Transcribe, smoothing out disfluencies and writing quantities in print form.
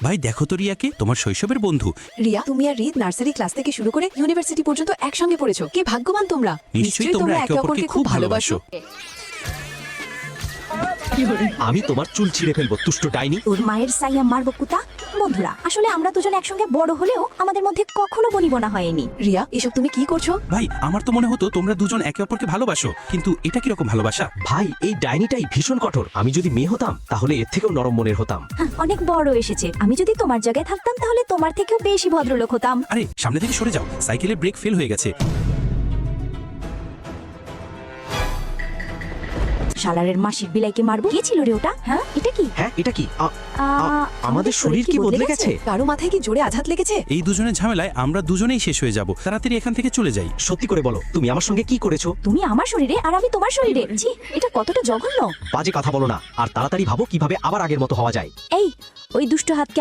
ভাই দেখো তো রিয়াকে, তোমার শৈশবের বন্ধু। রিয়া, তুমি আর রিদ নার্সারি ক্লাস থেকে শুরু করে ইউনিভার্সিটি পর্যন্ত একসঙ্গে পড়েছো। কি ভাগ্যবান তোমরা। নিশ্চয়ই তোমরা একে অপরকে খুব ভালোবাসো। আমি তোমার চুল ছিঁড়ে ফেলবো দুষ্ট ডাইনি। তোর মায়ের সাইয়া মারবো কুতা। বন্ধুরা, আসলে আমরা দুজন একসঙ্গে বড় হলেও আমাদের মধ্যে কখনো বনিবনা হয়নি। রিয়া, এসব তুমি কি করছো? ভাই আমার তো মনে হতো তোমরা দুজন একে অপরকে ভালোবাসো, কিন্তু এটা কিরকম ভালোবাসা? ভাই এই ডাইনিটাই ভীষণ কঠোর। আমি যদি মেয়ে হতাম তাহলে এর থেকেও নরম মনের হতাম। অনেক বড় এসেছে। আমি যদি তোমার জায়গায় থাকতাম তাহলে তোমার থেকেও বেশি ভদ্রলোক হতাম। আরে সামনে থেকে সরে যাও, সাইকেলের ব্রেক ফেল হয়ে গেছে। শালারের মাসির বিলাইকে মারবো। কে ছিল রে ওটা? হ্যাঁ, এটা কি? হ্যাঁ এটা কি? আমাদের শরীর কি বদলে গেছে? কারো মাথায় কি জোরে আঘাত লেগেছে? এই দুজনের ঝামেলায় আমরা দুজনেই শেষ হয়ে যাব। তাড়াতাড়ি এখান থেকে চলে যাই। সত্যি করে বলো, তুমি আমার সঙ্গে কি করেছো? তুমি আমার শরীরে আর আমি তোমার শরীরে। ছি, এটা কতটা জঘন্য। বাজে কথা বলো না, আর তাড়াতাড়ি ভাবো কিভাবে আবার আগের মতো হওয়া যায়। এই, ওই দুষ্ট হাতকে